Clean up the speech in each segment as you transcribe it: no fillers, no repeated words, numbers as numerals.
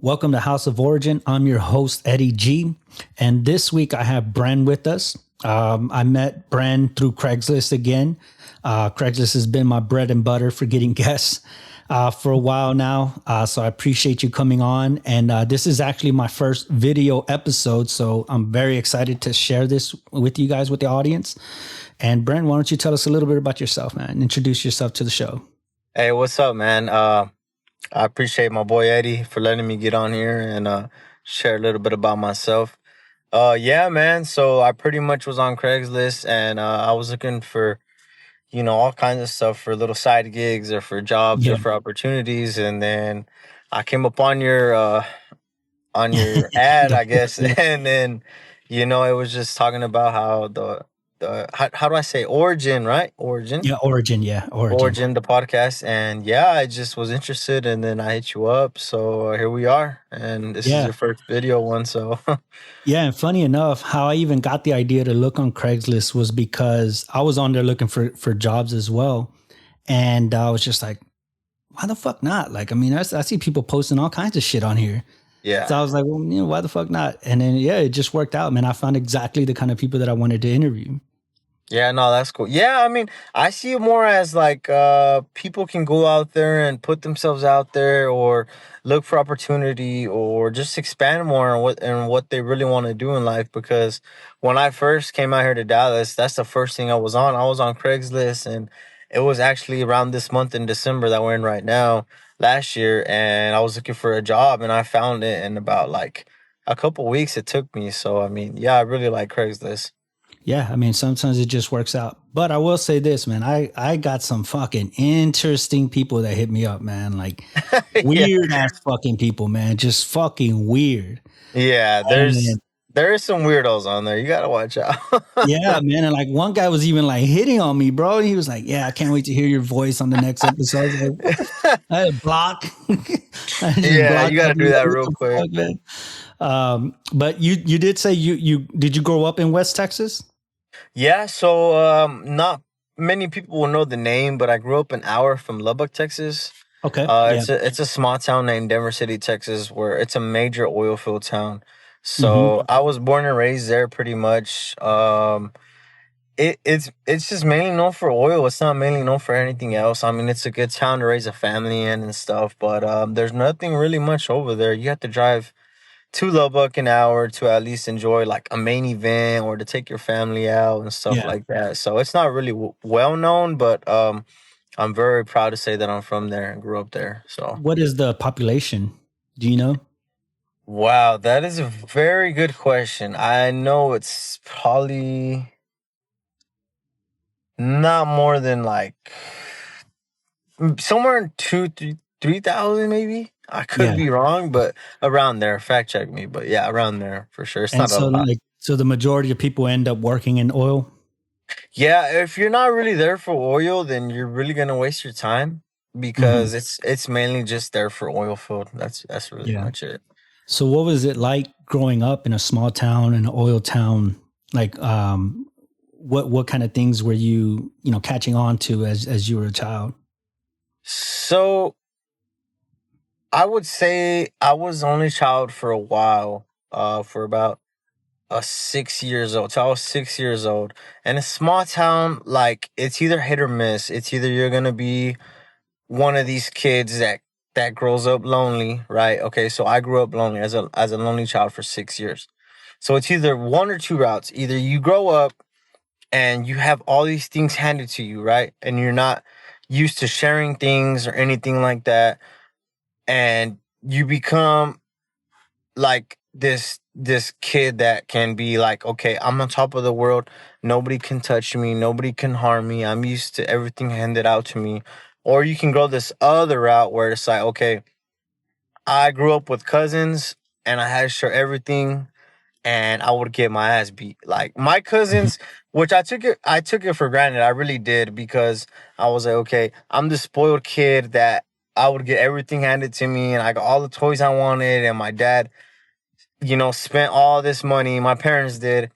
Welcome to House of Origin. I'm your host, Eddie G. And this week I have Bren with us. I met Bren through Craigslist again. Craigslist has been my bread and butter for getting guests for a while now. So I appreciate you coming on. And this is actually my first video episode. So I'm very excited to share this with you guys, with the audience. And Bren, why don't you tell us a little bit about yourself, man? Introduce yourself to the show. Hey, what's up, man? I appreciate my boy Eddie for letting me get on here and share a little bit about myself. Yeah, man. So I pretty much was on Craigslist and I was looking for, all kinds of stuff for little side gigs or for jobs or Yeah. for opportunities. And then I came up on your ad, I guess, Yeah. and then it was just talking about how how do I say origin, right? Origin. Yeah. Origin. Yeah. Origin. Origin, the podcast, and yeah, I just was interested, and then I hit you up. So here we are, and this is Yeah. your first video one. So Yeah, and funny enough, how I even got the idea to look on Craigslist was because I was on there looking for jobs as well, and I was just like, why the fuck not? Like, I mean, I see people posting all kinds of shit on here, so yeah. I was like, well, why the fuck not? And then yeah, it just worked out, man. I found exactly the kind of people that I wanted to interview. Yeah, no, that's cool. Yeah, I mean, I see it more as like people can go out there and put themselves out there or look for opportunity or just expand more on what they really want to do in life because when I first came out here to Dallas, that's the first thing I was on. I was on Craigslist and it was actually around this month in December that we're in right now, last year, and I was looking for a job and I found it in about like a couple weeks it took me. So I mean, yeah, I really like Craigslist. Yeah, I mean, sometimes it just works out. But I will say this, man, I got some fucking interesting people that hit me up, man. Like Yeah. weird ass fucking people, man. Just fucking weird. Yeah, And there's some weirdos on there. You gotta watch out. yeah, man. And like one guy was even like hitting on me, bro. He was like, yeah, I can't wait to hear your voice on the next episode. I was like, what the I had block. I just Yeah, you blocked gotta that do dude. that What real the quick. fuck, man? But you did say you did you grow up in West Texas? Yeah, so not many people will know the name, but I grew up an hour from Lubbock, Texas. Okay. Yeah. It's a small town named Denver City, Texas, where it's a major oil field town. Hmm. So I was born and raised there pretty much. It's just mainly known for oil. It's not mainly known for anything else. I mean, it's a good town to raise a family in and stuff, but there's nothing really much over there. You have to drive to Lubbock an hour to at least enjoy like a main event or to take your family out and stuff Yeah. like that. So it's not really well known, but I'm very proud to say that I'm from there and grew up there. So What is the population? Do you know? wow, that is a very good question. I know it's probably not more than like somewhere in 3,000 maybe. I could Yeah. be wrong, but around there. Fact check me, but yeah, around there for sure. It's And not a so lot. like so the majority of people end up working in oil. Yeah, if you're not really there for oil, then you're really gonna waste your time Hmm. because it's mainly just there for oil field. That's really Yeah. much it. So what was it like growing up in a small town, in an oil town? Like what kind of things were you catching on to as you were a child? So I would say I was only child for a while, for about 6 years old. So I was 6 years old. And a small town, like it's either hit or miss. It's either you're gonna be one of these kids that grows up lonely, right? Okay, so I grew up lonely as a lonely child for 6 years. So it's either one or two routes. Either you grow up and you have all these things handed to you, right? And you're not used to sharing things or anything like that. And you become like this kid that can be like, okay, I'm on top of the world. Nobody can touch me. Nobody can harm me. I'm used to everything handed out to me. Or you can go this other route where it's like, okay, I grew up with cousins and I had to share everything and I would get my ass beat. Like my Mhm. cousins, which I took it for granted. I really did because I was like, okay, I'm the spoiled kid that I would get everything handed to me and I got all the toys I wanted and my dad, spent all this money, my parents did,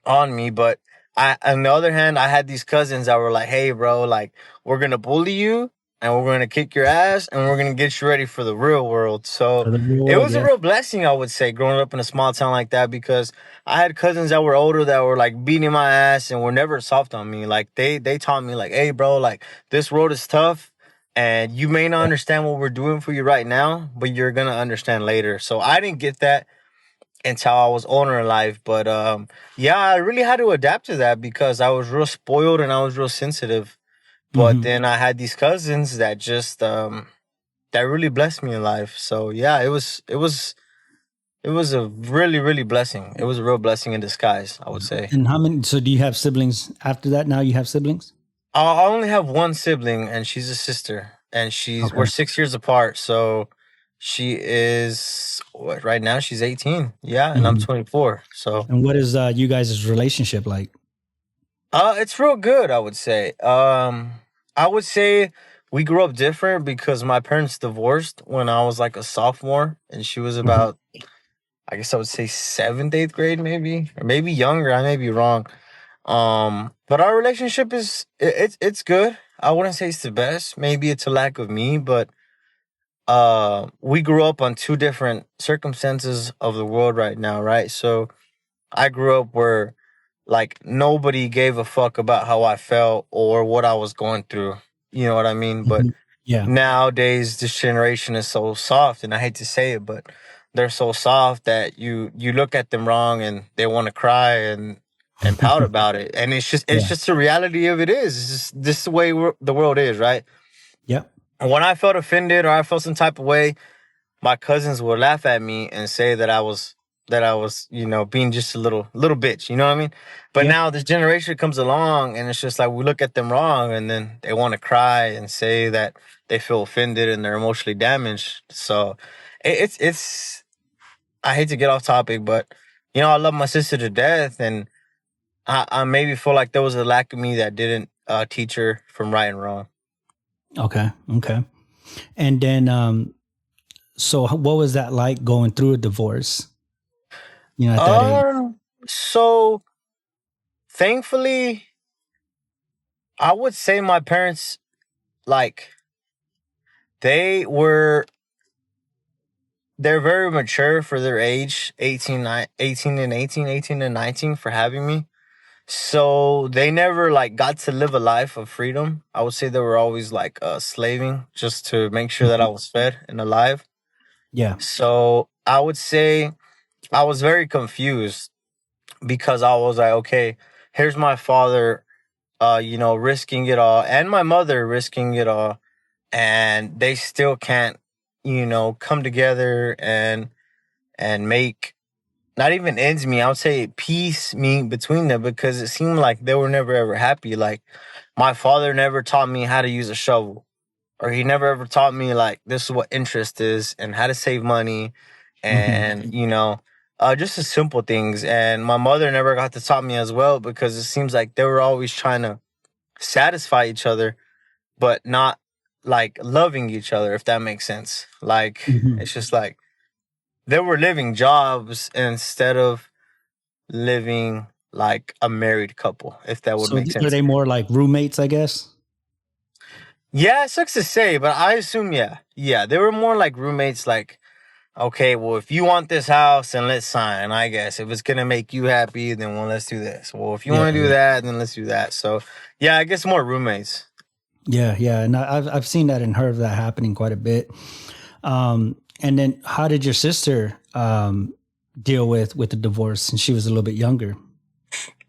on me. But on the other hand, I had these cousins that were like, hey, bro, like, we're going to bully you. and we're going to kick your ass, and we're going to get you ready for the real world. So For the real it world, was a yeah. real blessing, I would say, growing up in a small town like that, because I had cousins that were older that were like beating my ass and were never soft on me. Like they taught me like, hey, bro, like this road is tough. And you may not Yeah. understand what we're doing for you right now, but you're gonna understand later. So I didn't get that until I was older in life. But yeah, I really had to adapt to that because I was real spoiled and I was real sensitive. But Hmm. then I had these cousins that just that really blessed me in life. So yeah, it was a really blessing. It was a real blessing in disguise, I would say. And how many? So do you have siblings after that? Now you have siblings? I only have one sibling, and she's a sister, and we're Okay. 6 years apart. So she is what, right now she's 18, yeah, and I'm Hmm. 24. So And what is you guys' relationship like? it's real good, I would say. I would say we grew up different because my parents divorced when I was like a sophomore, and she was Hmm. about, I guess I would say seventh, eighth grade, maybe, or maybe younger. I may be wrong. But our relationship it's good. I wouldn't say it's the best. Maybe it's a lack of me, but we grew up on two different circumstances of the world right now, right? So I grew up where like nobody gave a fuck about how I felt or what I was going through. You know what I mean? But Hmm. Yeah. nowadays this generation is so soft, and I hate to say it, but they're so soft that you look at them wrong and they want to cry and pout about it. And it's Yeah. just the reality of it is. It's just this is the way the world is, right? Yep. And when I felt offended or I felt some type of way, my cousins would laugh at me and say that I was, being just a little bitch, you know what I mean? But Yeah. now this generation comes along and it's just like we look at them wrong and then they want to cry and say that they feel offended and they're emotionally damaged. So it's I hate to get off topic, but I love my sister to death, and I maybe feel like there was a lack of me that didn't teach her from right and wrong. Okay. Okay. And then, so what was that like going through a divorce? At that age. So thankfully, I would say my parents, like, they were they're very mature for their age, 18 and 18, 18 and 19 for having me. So they never like got to live a life of freedom. I would say they were always like slaving just to make sure that I Mhm. was fed and alive. Yeah. So I would say I was very confused because I was like, okay, here's my father, risking it all, and my mother risking it all, and they still can't, come together and make not even ends meet. I would say peace meet between them because it seemed like they were never ever happy. Like my father never taught me how to use a shovel, or he never ever taught me like this is what interest is and how to save money, Hmm. and just the simple things. And my mother never got to taught me as well because it seems like they were always trying to satisfy each other, but not like loving each other, if that makes sense. Like Hmm. it's just like they were living jobs instead of living like a married couple, if that would So make were sense. they more like roommates, I guess? Yeah, it sucks to say, but I assume yeah. Yeah, they were more like roommates, like, okay, well, if you want this house, then let's sign, I guess. If it's gonna make you happy, then well, let's do this. Well, if you Yeah. want to do Yeah. that, then let's do that. So yeah, I guess more roommates. Yeah. Yeah. And I've seen that and heard of that happening quite a bit. And then how did your sister deal with the divorce since she was a little bit younger?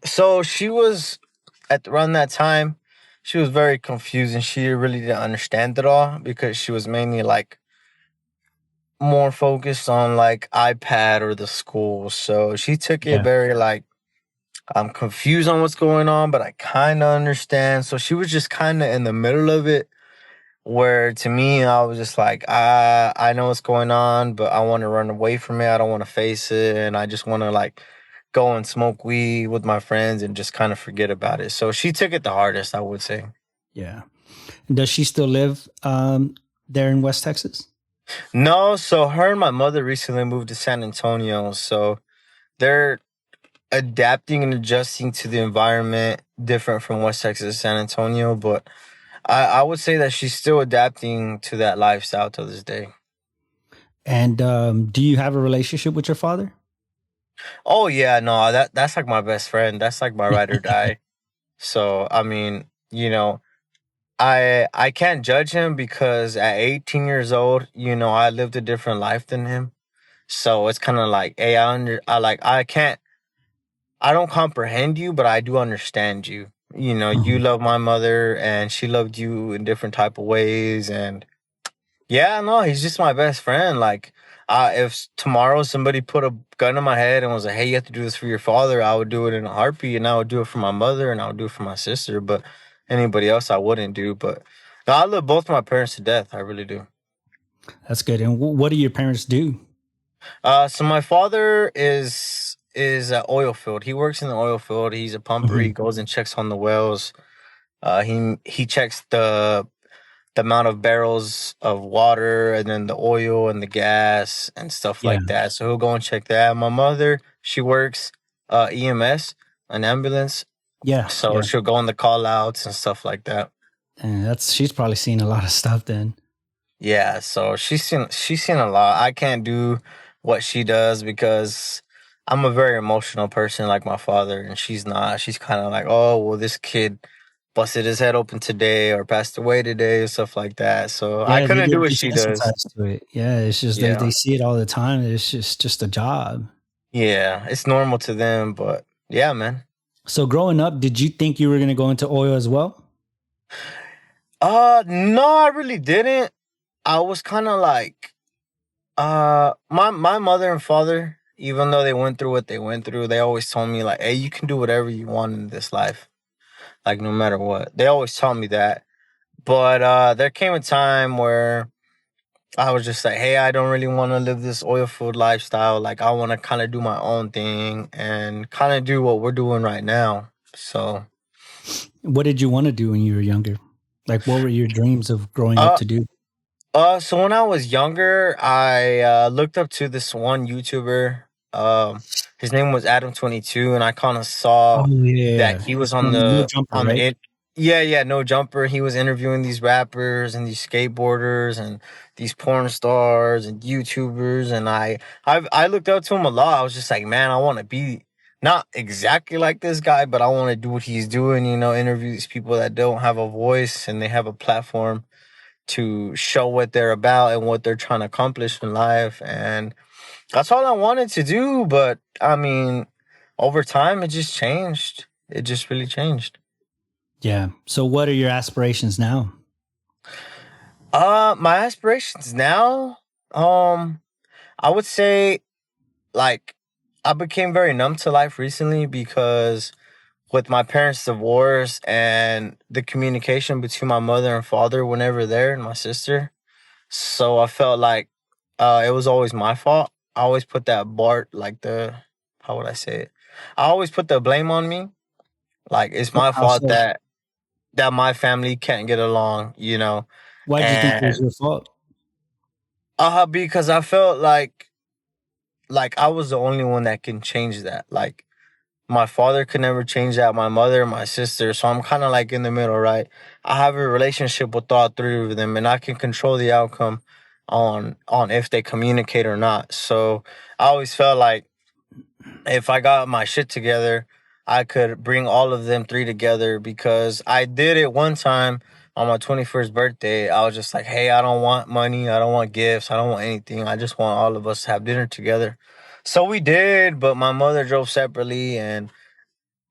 So she was at around that time, she was very confused and she really didn't understand it all because she was mainly like more focused on like iPad or the school. So she took it Yeah. very like, I'm confused on what's going on, but I kind of understand. So she was just kind of in the middle of it. Where to me, I was just like, I know what's going on, but I want to run away from it. I don't want to face it, and I just want to like go and smoke weed with my friends and just kind of forget about it. So she took it the hardest, I would say. Yeah. And does she still live there in West Texas? No, so her and my mother recently moved to San Antonio, so they're adapting and adjusting to the environment different from West Texas, San Antonio, but I would say that she's still adapting to that lifestyle to this day. And do you have a relationship with your father? Oh yeah, no, that's like my best friend. That's like my ride or die. So I mean, I can't judge him because at 18 years old, I lived a different life than him. So it's kind of like, hey, I don't comprehend you, but I do understand you. You Mhm. love my mother, and she loved you in different type of ways, and yeah, no, he's just my best friend. Like, if tomorrow somebody put a gun in my head and was like, "Hey, you have to do this for your father," I would do it in a heartbeat, and I would do it for my mother, and I would do it for my sister. But anybody else, I wouldn't do. But no, I love both my parents to death. I really do. That's good. And what do your parents do? So my father is an oil field. He works in the oil field. He's a pumper. He Mhm. goes and checks on the wells. He checks the amount of barrels of water and then the oil and the gas and stuff Yeah, like that. So he'll go and check that. My mother, she works EMS, an ambulance. yeah, So yeah. she'll go on the call outs and stuff like that. And that's she's probably seen a lot of stuff then. Yeah, so she's seen a lot. I can't do what she does because I'm a very emotional person like my father, and she's not. She's kind of like, oh, well, this kid busted his head open today or passed away today and stuff like that. So I Yeah, they couldn't do get what she does. desensitized to it. Yeah, it's just they Yeah. see it all the time. It's just a job. Yeah, it's normal to them, but yeah, man. So growing up, did you think you were going to go into oil as well? No, I really didn't. I was kind of like, my mother and father, even though they went through what they went through, they always told me like, hey, you can do whatever you want in this life, like no matter what. They always tell me that. But there came a time where I was just like, hey, I don't really want to live this oil field lifestyle. Like, I want to kind of do my own thing and kind of do what we're doing right now. So. What did you want to do when you were younger? Like, what were your dreams of growing up Uh, to do? so when I was younger, I looked up to this one YouTuber. His name was Adam 22, and I kind of saw Oh that yeah, he was no jumper, on the right? it. Yeah, yeah, no jumper. He was interviewing these rappers and these skateboarders and these porn stars and YouTubers, and I looked up to him a lot. I was just like, man, I want to be not exactly like this guy, but I want to do what he's doing. Interview these people that don't have a voice and they have a platform to show what they're about and what they're trying to accomplish in life. And that's all I wanted to do. But I mean, over time, it just changed. It just really changed. Yeah. So, what are your aspirations now? My aspirations now, I would say like I became very numb to life recently because with my parents' divorce and the communication between my mother and father whenever there and my sister. So I felt like it was always my fault. I always put that bar like the how would I say it? I always put the blame on me. Like it's my How fault so? that my family can't get along. Why did you think it was And your fault? because I felt like I was the only one that can change that. Like my father could never change that, my mother, my sister. So I'm kind of like in the middle, right? I have a relationship with all three of them, and I can control the outcome on if they communicate or not. So I always felt like if I got my shit together, I could bring all of them three together because I did it one time on my 21st birthday. I was just like, hey, I don't want money. I don't want gifts. I don't want anything. I just want all of us to have dinner together. So we did, but my mother drove separately, and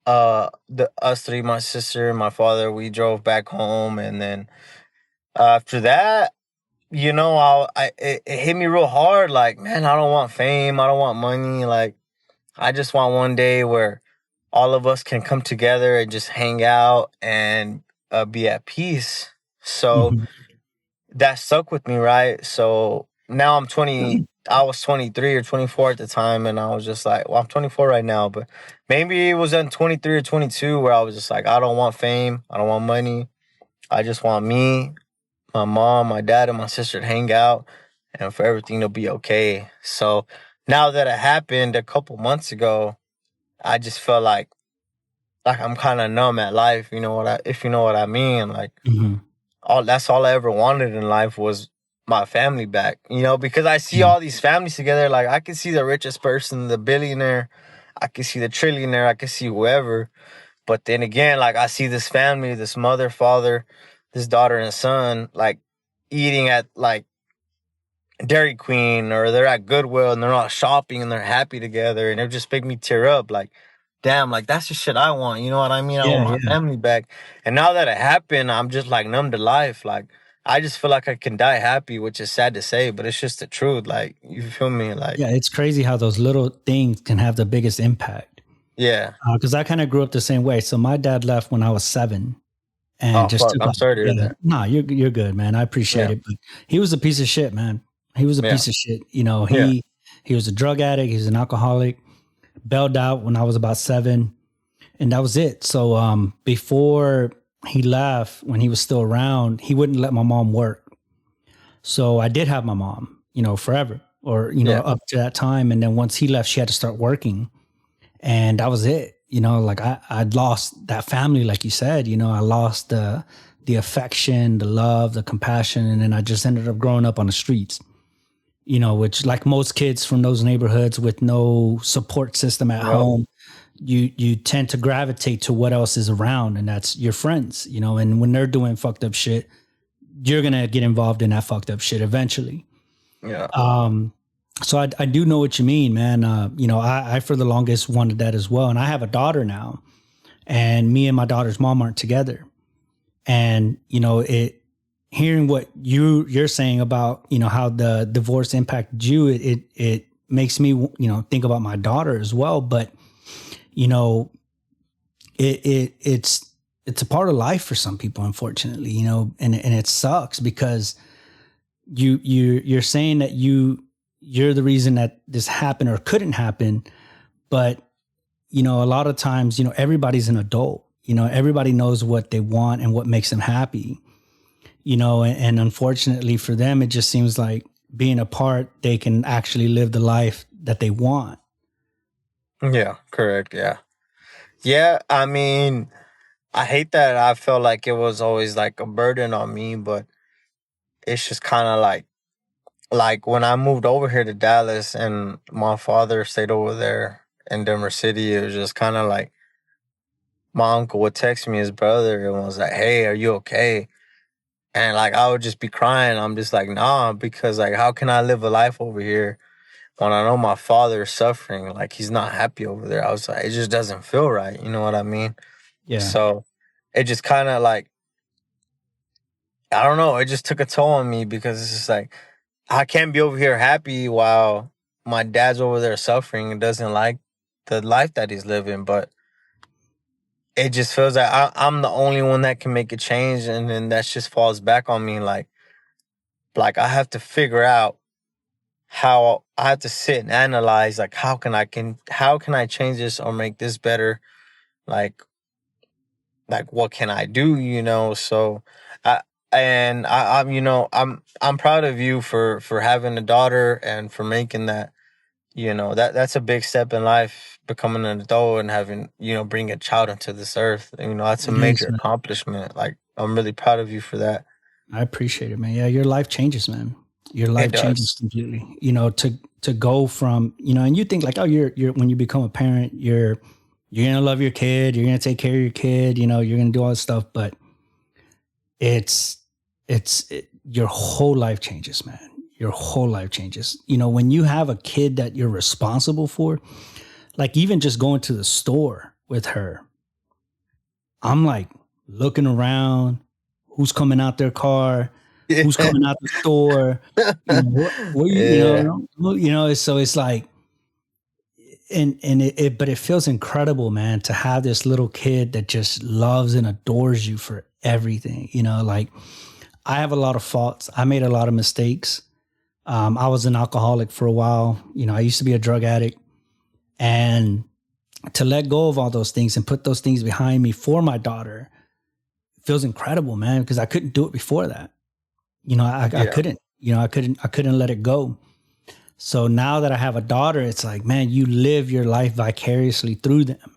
the us three, my sister and my father, we drove back home. And then after that, it hit me real hard. Like, man, I don't want fame. I don't want money. Like, I just want one day where all of us can come together and just hang out and be at peace. So Mhm. that stuck with me, right? So now I'm 20. I was 23 or 24 at the time, and I was just like, well, I'm 24 right now, but maybe it was in 23 or 22 where I was just like, I don't want fame. I don't want money. I just want me, my mom, my dad, and my sister to hang out and for everything to be okay. So now that it happened a couple months ago, I just felt like I'm kind of numb at life. If you know what I mean. Like, Mhm. all that's all I ever wanted in life was my family back. Because I see Yeah. all these families together. Like I can see the richest person, the billionaire, I can see the trillionaire, I can see whoever. But then again, like I see this family, this mother, father, this daughter and son, like eating at like Dairy Queen, or they're at Goodwill and they're not shopping and they're happy together, and it just make me tear up. Like, damn, like that's the shit I want. You know what I mean? I Yeah. want my Yeah. family back. And now that it happened, I'm just like numb to life. Like, I just feel like I can die happy, which is sad to say, but it's just the truth. Like, you feel me? Like, Yeah. It's crazy how those little things can have the biggest impact. yeah. Because I kind of grew up the same way. So my dad left when I was 7 and Oh just fuck, took I'm off. sorry to hear Yeah. that. Nah, you're good, man. I appreciate Yeah, it. But he was a piece of shit, man. He was a yeah, piece of shit. You know, yeah, he was a drug addict. He was an alcoholic. Bailed out when I was about 7, and that was it. So before he left, when he was still around, he wouldn't let my mom work. So I did have my mom, forever, or yeah, up to that time. And then once he left, she had to start working, and that was it. Like I'd lost that family, like you said. I lost the affection, the love, the compassion, and then I just ended up growing up on the streets. Which, like most kids from those neighborhoods with no support system at yep, home, you tend to gravitate to what else is around, and that's your friends. And when they're doing fucked up shit, you're gonna get involved in that fucked up shit eventually. yeah, Um, so I do know what you mean, man. I for the longest wanted that as well, and I have a daughter now, and me and my daughter's mom aren't together, and it. Hearing what you're saying about how the divorce impacted you, it makes me think about my daughter as well. But you know it's a part of life for some people, unfortunately, and it sucks because you're saying that you're the reason that this happened or couldn't happen. But a lot of times, everybody's an adult. Everybody knows what they want and what makes them happy. And unfortunately for them, it just seems like being apart, they can actually live the life that they want. yeah, correct, yeah. Yeah, I mean, I hate that I felt like it was always like a burden on me, but it's just kind of like when I moved over here to Dallas and my father stayed over there in Denver City, it was just kind of like my uncle would text me his brother and was like, "Hey, are you okay?" And like I would just be crying. I'm just like, "Nah," because like how can I live a life over here when I know my father is suffering? Like he's not happy over there. I was like, it just doesn't feel right. You know what I mean? Yeah. So it just kind of like I don't know. It just took a toll on me because it's just like I can't be over here happy while my dad's over there suffering and doesn't like the life that he's living. But it just feels like I'm the only one that can make a change, and then that just falls back on me. Like I have to figure out how I have to sit and analyze. Like how can I change this or make this better? Like what can I do? So I I'm I'm proud of you for having a daughter and for making that. That's a big step in life, becoming an adult and having, bring a child into this earth. That's a It is, major man. accomplishment. Like, I'm really proud of you for that. I appreciate it, man. Yeah, your life changes, man. Your It life changes does. completely. To go from, and you think like, oh, you're when you become a parent, you're gonna love your kid, you're gonna take care of your kid, you're gonna do all this stuff, but it's your whole life changes, man. Your whole life changes. When you have a kid that you're responsible for, like even just going to the store with her, I'm like looking around, who's coming out their car, who's Yeah. coming out the store, what Yeah. so it's like, and but it feels incredible, man, to have this little kid that just loves and adores you for everything. Like I have a lot of faults. I made a lot of mistakes. I was an alcoholic for a while. I used to be a drug addict, and to let go of all those things and put those things behind me for my daughter feels incredible, man, because I couldn't do it before that. I Yeah. couldn't, I couldn't let it go. So now that I have a daughter, it's like, man, you live your life vicariously through them,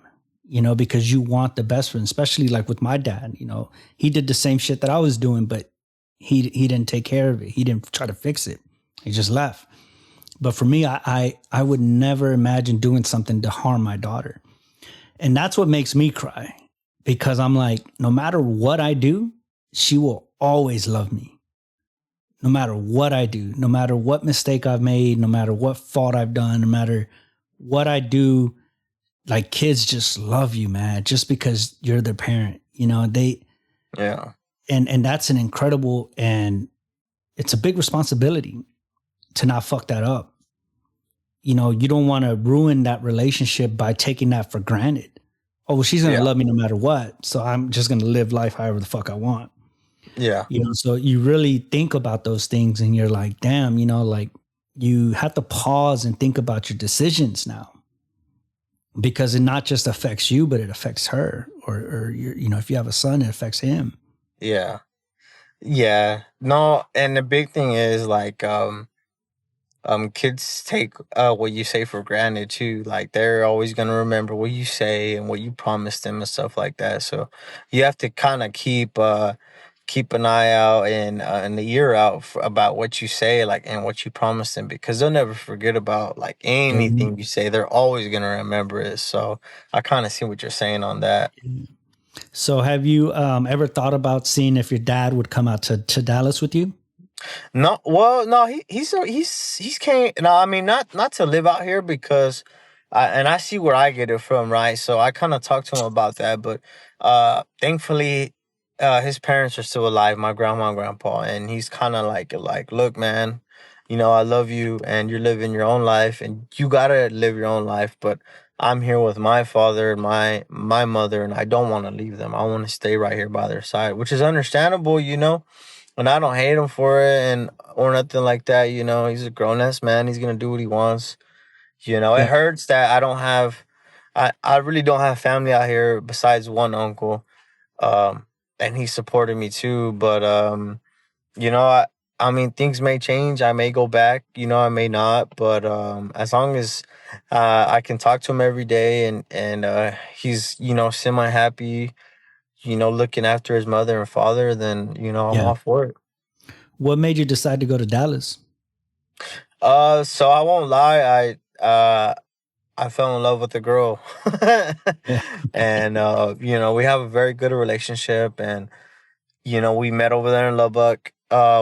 because you want the best for them, especially like with my dad, he did the same shit that I was doing, but He didn't take care of it. He didn't try to fix it. He just left. But for me, I would never imagine doing something to harm my daughter. And that's what makes me cry, because I'm like, no matter what I do, she will always love me. No matter what I do, no matter what mistake I've made, no matter what fault I've done, no matter what I do, like kids just love you, man, just because you're their parent. They Yeah. and that's an incredible, and it's a big responsibility to not fuck that up. You don't want to ruin that relationship by taking that for granted. Oh, well, she's gonna Yeah. love me no matter what, so I'm just gonna live life however the fuck I want. Yeah. So you really think about those things, and you're like, damn, like you have to pause and think about your decisions now, because it not just affects you, but it affects her, or if you have a son, it affects him. Yeah. Yeah. No, and the big thing is like kids take what you say for granted too. Like they're always gonna remember what you say and what you promised them and stuff like that. So you have to kind of keep an eye out and the ear out about what you say, like, and what you promise them, because they'll never forget about like Um, anything you say. They're always gonna remember it. So I kind of see what you're saying on that. so have you ever thought about seeing if your dad would come out to Dallas with you? No, well, no, he's came. No, I mean not to live out here because, I see where I get it from, right? So I kind of talked to him about that, but thankfully, his parents are still alive, my grandma and grandpa, and he's kind of like, look, man, I love you, and you're living your own life, and you gotta live your own life, but I'm here with my father and my mother, and I don't want to leave them. I want to stay right here by their side, which is understandable. And I don't hate him for it and or nothing like that. He's a grown ass man. He's gonna do what he wants. It Yeah, hurts that I really don't have family out here besides one uncle. Um and he supported me too. But you know, I mean things may change. I may go back, I may not. But as long as I can talk to him every day and he's, semi happy, looking after his mother and father, then I'm yeah. all for it. What made you decide to go to Dallas? So I won't lie, I fell in love with a girl. Yeah, And we have a very good relationship, and we met over there in Lubbock.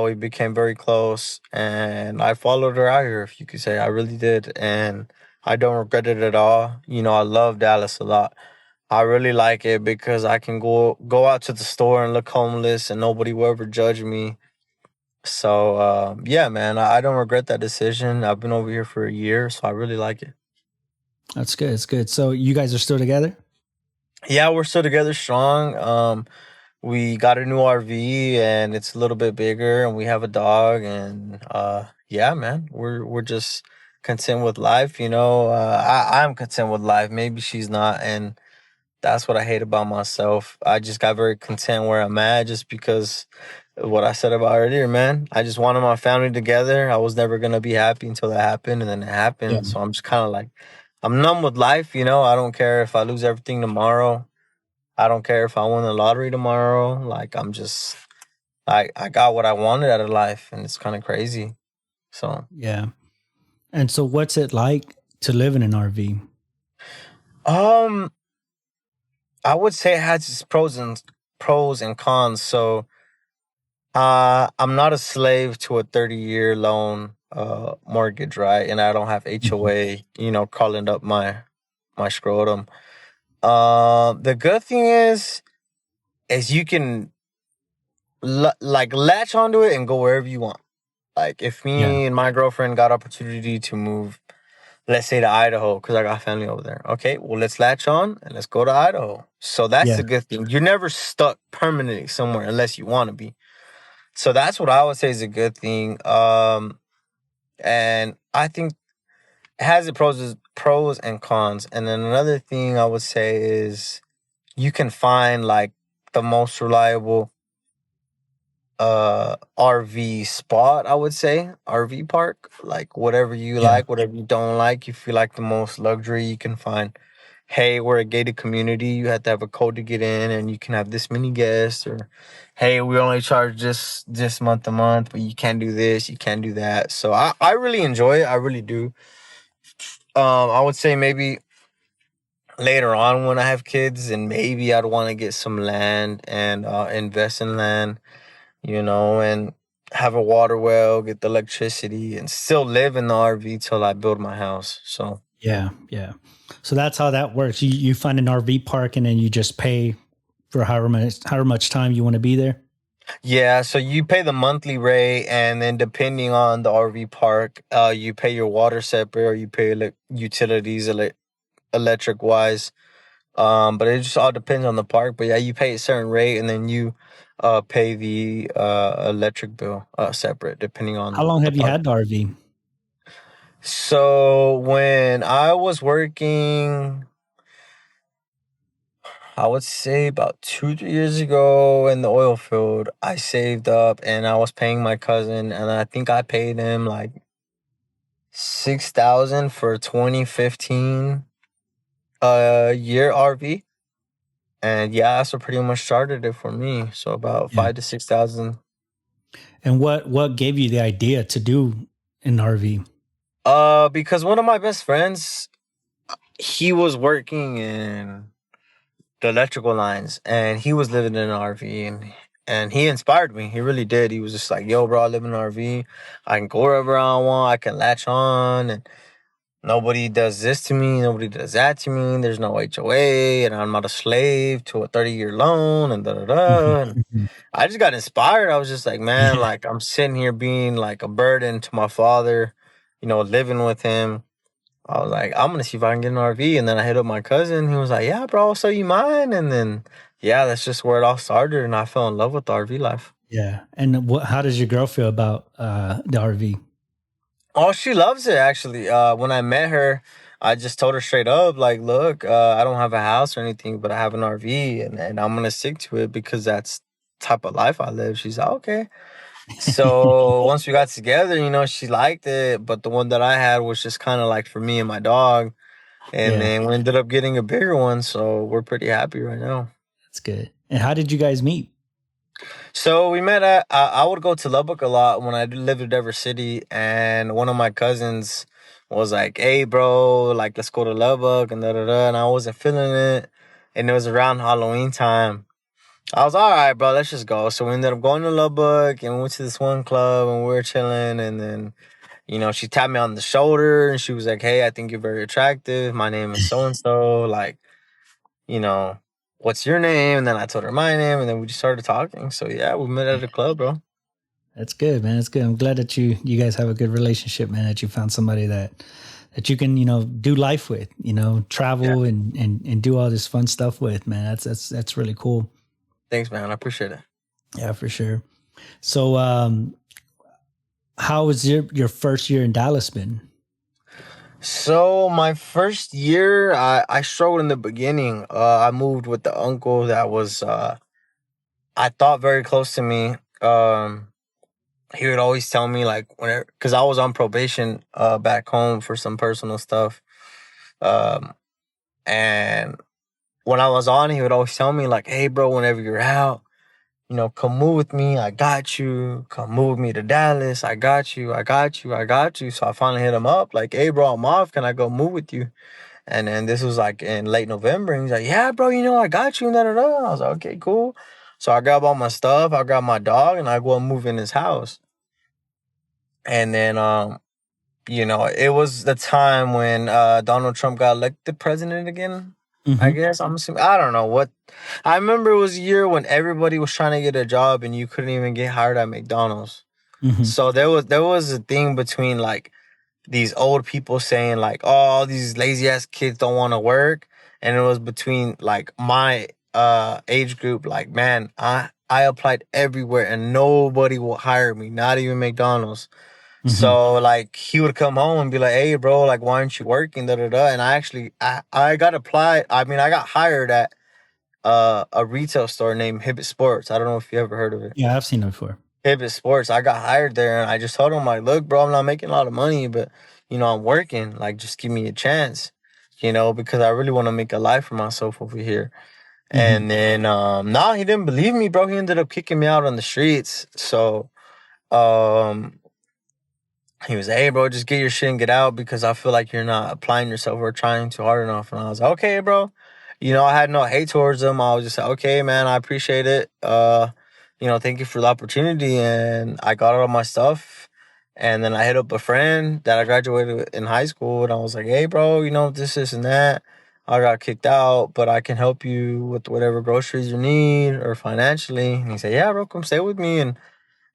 We became very close, and I followed her out here, if you could say. I really did, and I don't regret it at all. I love Dallas a lot. I really like it because I can go out to the store and look homeless and nobody will ever judge me. So yeah, man, I don't regret that decision. I've been over here for a year, so I really like it. that's good. It's good. So you guys are still together? Yeah, we're still together strong. We got a new RV and it's a little bit bigger, and we have a dog, and yeah, man, we're just content with life. I'm content with life. Maybe she's not, and that's what I hate about myself. I just got very content where I'm at just because of what I said about earlier, man. I just wanted my family together. I was never gonna be happy until that happened, and then it Yeah. happened. So I'm just kind of like, I'm numb with life. I don't care if I lose everything tomorrow. I don't care if I win the lottery tomorrow. Like I'm just, I got what I wanted out of life, and it's kind of crazy. So, Yeah. And so what's it like to live in an RV? um, I would say it has its pros and cons. So, I'm not a slave to a 30-year loan mortgage, right? And I don't have Mhm. HOA, calling up my scrotum. The good thing is you can like latch onto it and go wherever you want. Like if Yeah. me and my girlfriend got opportunity to move, let's say to Idaho, because I got family over there. Okay, well let's latch on and let's go to Idaho. So that's Yeah. the good thing. You're never stuck permanently somewhere unless you want to be. So that's what I would say is a good thing. And I think it has its pros and cons. And then another thing I would say is you can find like the most reliable RV spot, I would say. RV park. Like whatever you Yeah. like, whatever you don't like, you feel like the most luxury you can find. hey, we're a gated community. You have to have a code to get in, and you can have this many guests. Or, hey, we only charge this month to month, but you can't do this, you can't do that. So I really enjoy it. I really do. I would say maybe later on when I have kids, and maybe I'd want to get some land and invest in land, and have a water well, get the electricity, and still live in the RV till I build my house. So Yeah, yeah. So that's how that works. You find an RV park and then you just pay for however much time you want to be there. yeah, so you pay the monthly rate, and then depending on the RV park, you pay your water separate, or you pay utilities electric wise. But it just all depends on the park. But yeah, you pay a certain rate, and then you pay the electric bill separate depending How on long the have you park. had the RV? So when I was working, I would say about 2, 3 years ago in the oil field, I saved up and I was paying my cousin, and I think I paid him like 6,000 for 2015 year RV. And yeah, that's what pretty much started it for me. So about Yeah. 5 to 6,000. And what gave you the idea to do an RV? Because one of my best friends, he was working in the electrical lines, and he was living in an RV, and he inspired me. He really did. He was just like, "Yo, bro, I live in an RV. I can go wherever I want. I can latch on, and nobody does this to me. Nobody does that to me. There's no HOA, and I'm not a slave to a 30-year loan, and da da Mhm, da." And mhm. I just got inspired. I was just like, man, Yeah, like I'm sitting here being like a burden to my father, living with him. I was like, I'm gonna see if I can get an RV, and then I hit up my cousin. He was like, "Yeah, bro, I'll sell you mine." And then, yeah, that's just where it all started, and I fell in love with the RV life. yeah. And how does your girl feel about the RV? Oh, she loves it actually. When I met her, I just told her straight up, like, look, I don't have a house or anything, but I have an RV, and I'm gonna stick to it because that's the type of life I live. She's like, okay. So once we got together, she liked it, but the one that I had was just kind of like for me and my dog. And Yeah, then we ended up getting a bigger one, so we're pretty happy right now. that's good. And how did you guys meet? So we met at, I would go to Lubbock a lot when I lived in Denver City, and one of my cousins was like, "Hey, bro, like let's go to Lubbock," and da da da. And I wasn't feeling it, and it was around Halloween time. I was all right, bro. Let's just go. So we ended up going to Lubbock, and we went to this one club, and we were chilling, and then she tapped me on the shoulder, and she was like, "Hey, I think you're very attractive. My name is so and so. Like, you know, what's your name?" And then I told her my name, and then we just started talking. So yeah, we met at a club, bro. That's good, man. That's good. I'm glad that you guys have a good relationship, man. That you found somebody that you can do life with, Yeah. travel and do all this fun stuff with, man. That's really cool. Thanks, man. I appreciate it. Yeah, for sure. So, how was your first year in Dallas been? So my first year, I struggled in the beginning. I moved with the uncle that was I thought very close to me. He would always tell me like whenever, because I was on probation back home for some personal stuff. Um, and when I was on, he would always tell me like, "Hey, bro, whenever you're out, come move with me. I got you. Come move with me to Dallas. I got you. I got you. I got you." So I finally hit him up like, "Hey, bro, I'm off. Can I go move with you?" And then this was like in late November. And he's like, "Yeah, bro, I got you." And da da da. I was like, "Okay, cool." So I grab all my stuff. I grab my dog, and I go and move in his house. And then it was the time when Donald Trump got elected president again. I Mm-hmm. guess I'm assuming. I don't know what. I remember it was a year when everybody was trying to get a job and you couldn't even get hired at McDonald's. Mm-hmm. So there was a thing between like these old people saying like, "Oh, all these lazy ass kids don't want to work," and it was between like my age group. Like, man, I applied everywhere and nobody will hire me, not even McDonald's. Mm-hmm. So like he would come home and be like, "Hey, bro, like why aren't you working?" Da da da. And I got applied. I mean, I got hired at a retail store named Hibbett Sports. I don't know if you ever heard of it. Yeah, I've seen it before. Hibbett Sports. I got hired there, and I just told him like, "Look, bro, I'm not making a lot of money, but I'm working. Like, just give me a chance." because I really want to make a life for myself over here. Hmm. And then no, he didn't believe me, bro. He ended up kicking me out on the streets. So um he was, hey, bro, just get your shit and get out because I feel like you're not applying yourself or trying too hard enough. And I was like, okay, bro. I had no hate towards him. I was just like, okay, man, I appreciate it. Thank you for the opportunity. And I got all my stuff. And then I hit up a friend that I graduated with in high school. And I was like, hey, bro, this and that. I got kicked out, but I can help you with whatever groceries you need or financially. And he said, yeah, bro, come stay with me. And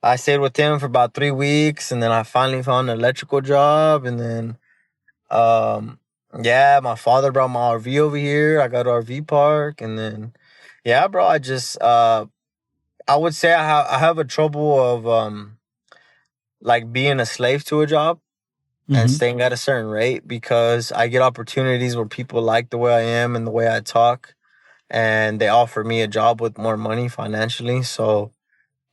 I stayed with him for about 3 weeks, and then I finally found an electrical job, and then yeah, my father brought my RV over here. I got to RV park, and then yeah, bro, I would say I have a trouble of like being a slave to a job and Hmm. staying at a certain rate because I get opportunities where people like the way I am and the way I talk, and they offer me a job with more money financially, so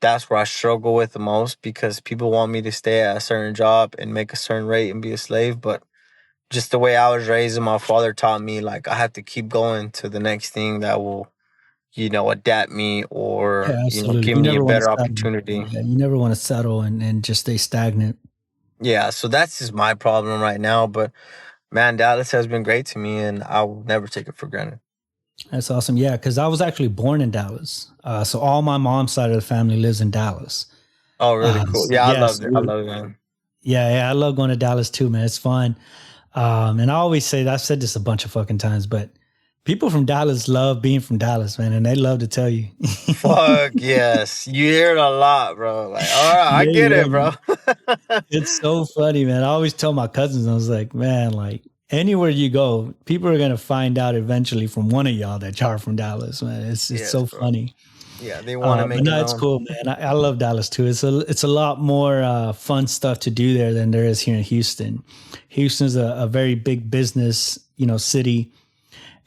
that's where I struggle with the most because people want me to stay at a certain job and make a certain rate and be a slave. But just the way I was raised and my father taught me, like, I have to keep going to the next thing that will, adapt me or, Yeah, absolutely. give You me a never want to better settle. opportunity. Yeah, you never want to settle and just stay stagnant. Yeah, so that's just my problem right now. But man, Dallas has been great to me and I will never take it for granted. That's awesome. Yeah, because I was actually born in Dallas. So all my mom's side of the family lives in Dallas. Oh, really cool. Yeah, I Yeah, love so it. I love it, man. yeah, I love going to Dallas too, man. It's fun. And I always say that I've said this a bunch of fucking times, but people from Dallas love being from Dallas, man, and they love to tell you. Fuck yes. You hear it a lot, bro. Like, all right, I get Yeah, it, bro. it's so funny, man. I always tell my cousins, I was like, man, like anywhere you go, people are gonna find out eventually from one of y'all that y'all are from Dallas, man. It's Yes, so bro. funny. Yeah, they want to But make it no, it's known. cool, man. I love Dallas too. It's a lot more fun stuff to do there than there is here in Houston. Houston's a very big business, city,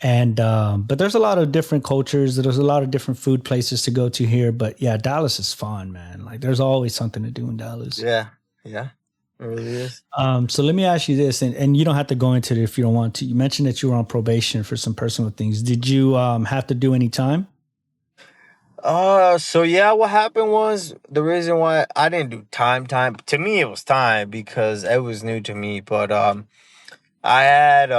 and but there's a lot of different cultures. There's a lot of different food places to go to here. But yeah, Dallas is fun, man. Like there's always something to do in Dallas. Yeah, yeah, it really is. So let me ask you this, and you don't have to go into it if you don't want to. You mentioned that you were on probation for some personal things. Did you have to do any time? So yeah, what happened was the reason why I didn't do time. To me, it was time because it was new to me. But I had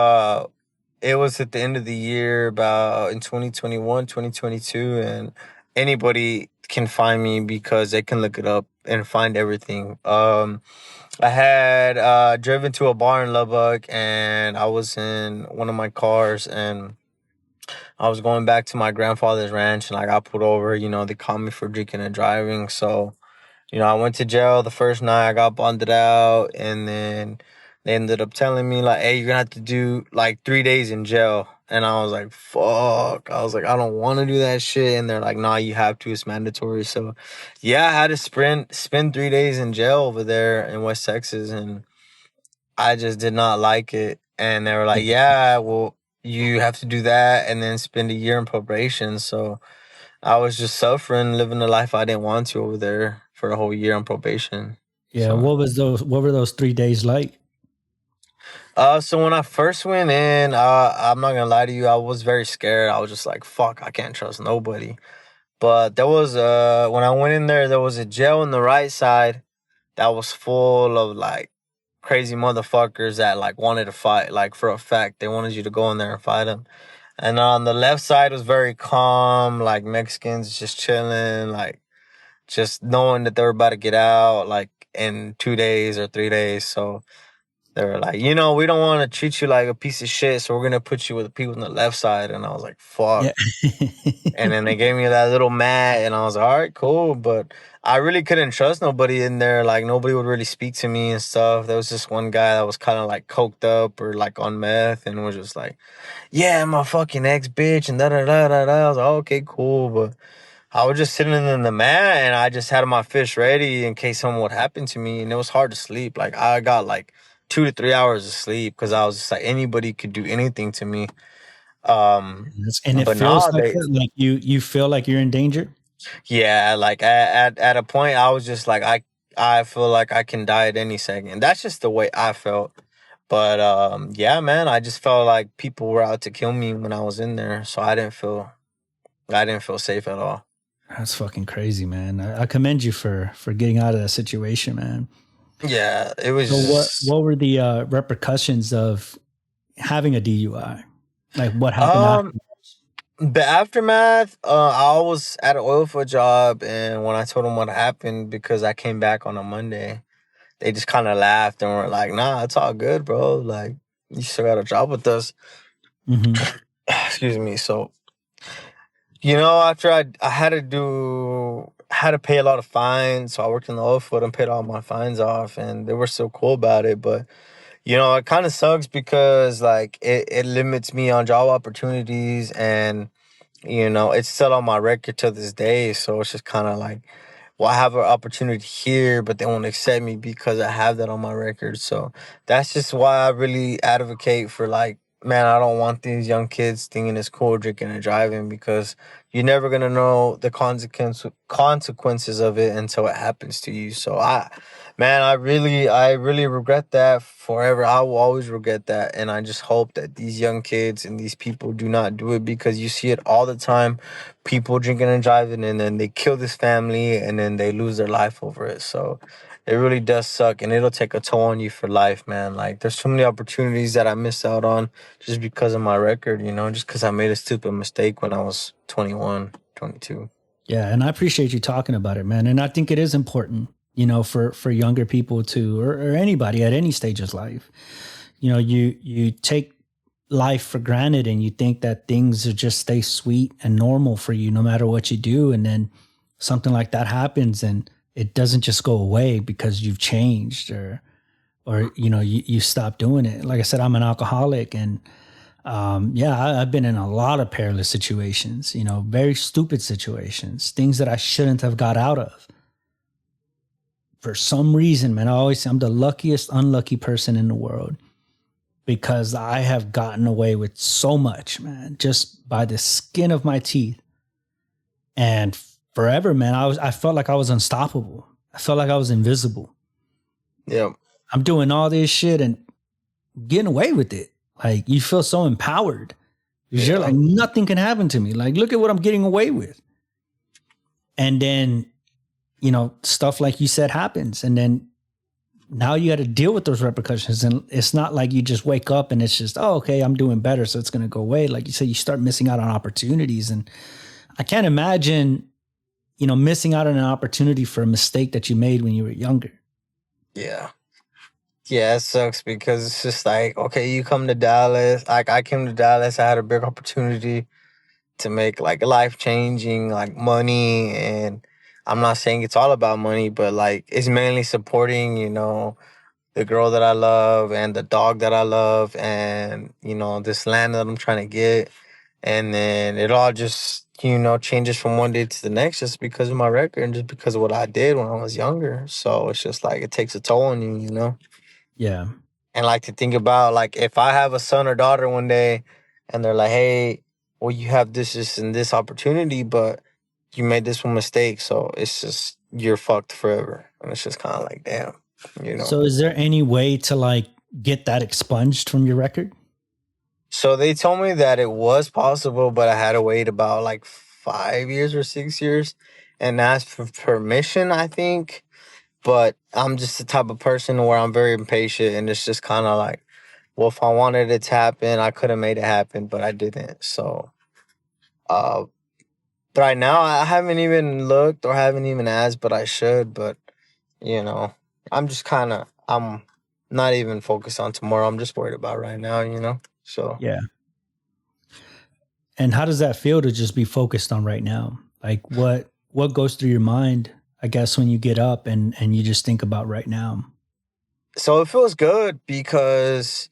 it was at the end of the year, about in 2021, 2022, and anybody can find me because they can look it up and find everything. I had driven to a bar in Lubbock, and I was in one of my cars, and I was going back to my grandfather's ranch, and I got pulled over. They caught me for drinking and driving. So, I went to jail the first night. I got bonded out, and then they ended up telling me like, "Hey, you're gonna have to do like 3 days in jail." And I was like, "Fuck!" I was like, "I don't want to do that shit." And they're like, "Nah, you have to. It's mandatory." So, yeah, I had to spend 3 days in jail over there in West Texas, and I just did not like it. And they were like, yeah, well, you have to do that and then spend a year in probation. So I was just suffering, living the life I didn't want to over there for a whole year on probation. Yeah. So, What were those 3 days like? so when I first went in, I'm not gonna lie to you, I was very scared. I was just like, fuck, I can't trust nobody. But there was when I went in there was a jail on the right side that was full of like crazy motherfuckers that like wanted to fight. Like for a fact, they wanted you to go in there and fight them. And on the left side was very calm, like Mexicans just chilling, like just knowing that they were about to get out, like in 2 days or 3 days. So they were like, we don't want to treat you like a piece of shit, so we're gonna put you with the people on the left side. And I was like, Yeah. fuck. And then they gave me that little mat, and I was like, all right, cool. But I really couldn't trust nobody in there. Like, nobody would really speak to me and stuff. There was this one guy that was kind of like coked up or like on meth and was just like, yeah, my fucking ex bitch, and da da da da da. I was like, okay, cool. But I was just sitting in the mat, and I just had my fish ready in case something would happen to me. And it was hard to sleep. Like, I got like 2 to 3 hours of sleep because I was just like, anybody could do anything to me. Um, And it but feels no, like that. Like you feel like you're in danger. yeah, like at a point I was just like I feel like I can die at any second. That's just the way I felt. But yeah, man, I just felt like people were out to kill me when I was in there, so I didn't feel safe at all. That's fucking crazy, man. I commend you for getting out of that situation, man. Yeah, it was So just what were the repercussions of having a DUI? Like what happened um after? the aftermath. I was at an oil field job, and when I told them what happened, because I came back on a Monday, they just kind of laughed and were like, "Nah, it's all good, bro. Like, you still got a job with us." Hmm. Excuse me. So, after I had to pay a lot of fines, so I worked in the oil field and paid all my fines off, and they were so cool about it. But it kind of sucks because like it limits me on job opportunities, and it's still on my record to this day. So it's just kind of like, well, I have an opportunity here, but they won't accept me because I have that on my record. So that's just why I really advocate for, like, man, I don't want these young kids thinking it's cool drinking and driving, because you're never gonna know the consequences of it until it happens to you. So man, I really regret that forever. I will always regret that, and I just hope that these young kids and these people do not do it, because you see it all the time, people drinking and driving, and then they kill this family, and then they lose their life over it. So it really does suck, and it'll take a toll on you for life, man. Like, there's so many opportunities that I missed out on just because of my record, just because I made a stupid mistake when I was 21, 22. Yeah, and I appreciate you talking about it, man. And I think it is important, for younger people to, or anybody at any stage of life. You take life for granted and you think that things will just stay sweet and normal for you no matter what you do, and then something like that happens and it doesn't just go away because you've changed, or you stop doing it. Like I said, I'm an alcoholic, and yeah, I've been in a lot of perilous situations, very stupid situations, things that I shouldn't have got out of. For some reason, man, I always say I'm the luckiest unlucky person in the world, because I have gotten away with so much, man, just by the skin of my teeth. And forever, man, I felt like I was unstoppable. I felt like I was invisible. Yeah. I'm doing all this shit and getting away with it. Like, you feel so empowered because you're Yeah. like, nothing can happen to me. Like, look at what I'm getting away with. And then, stuff like you said happens. And then now you got to deal with those repercussions. And it's not like you just wake up and it's just, oh, okay, I'm doing better, so it's going to go away. Like you said, you start missing out on opportunities. And I can't imagine, missing out on an opportunity for a mistake that you made when you were younger. Yeah. Yeah, it sucks because it's just like, okay, you come to Dallas. Like, I came to Dallas, I had a big opportunity to make like life changing, like, money. And I'm not saying it's all about money, but like, it's mainly supporting, the girl that I love and the dog that I love, and this land that I'm trying to get. And then it all just, changes from one day to the next, just because of my record and just because of what I did when I was younger. So it's just like, it takes a toll on you. Yeah. And like, to think about, like, if I have a son or daughter one day and they're like, hey, well, you have this and this opportunity, but you made this one mistake. So it's just, you're fucked forever. And it's just kind of like, damn, you know. So is there any way to like get that expunged from your record? So they told me that it was possible, but I had to wait about like 5 years or 6 years and ask for permission, I think. But I'm just the type of person where I'm very impatient, and it's just kind of like, well, if I wanted it to happen, I could have made it happen, but I didn't. So, uh, right now, I haven't even looked or haven't even asked, but I should. But, you know, I'm not even focused on tomorrow. I'm just worried about right now. So. Yeah. And how does that feel to just be focused on right now? Like what goes through your mind, I guess, when you get up and you just think about right now? So it feels good because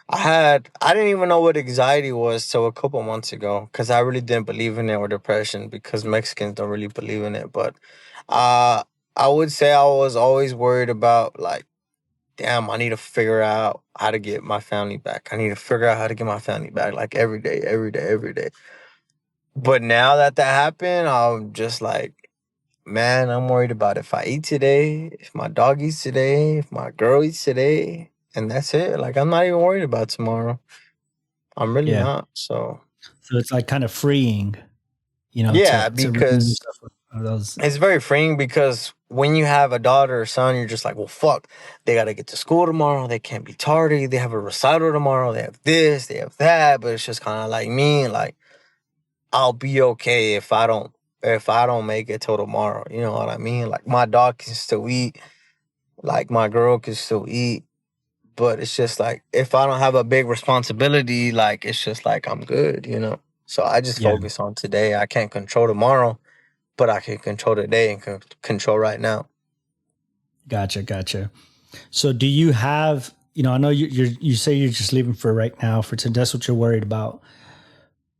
I didn't even know what anxiety was till a couple months ago, because I really didn't believe in it, or depression, because Mexicans don't really believe in it. But uh I would say I was always worried about, like, damn, I need to figure out how to get my family back. I need to figure out how to get my family back, like, every day, every day, every day. But now that happened, I'm just like, man, I'm worried about if I eat today, if my dog eats today, if my girl eats today. and that's it. Like, I'm not even worried about tomorrow. I'm really Yeah. not. So So it's like kind of freeing, you know, yeah, to remove because yourself of those. it's very freeing, because when you have a daughter or son, you're just like, well, fuck, they got to get to school tomorrow. They can't be tardy. They have a recital tomorrow. They have this, they have that. But it's just kind of like me, like, I'll be okay if I don't make it till tomorrow. You know what I mean? Like, my dog can still eat, like my girl can still eat. But it's just like, if I don't have a big responsibility, like, it's just like I'm good, you know? So I just Yeah. focus on today. I can't control tomorrow, but I can control today and control right now. Gotcha. So do you have, you know, I know you say you're just leaving for right now for today. That's what you're worried about.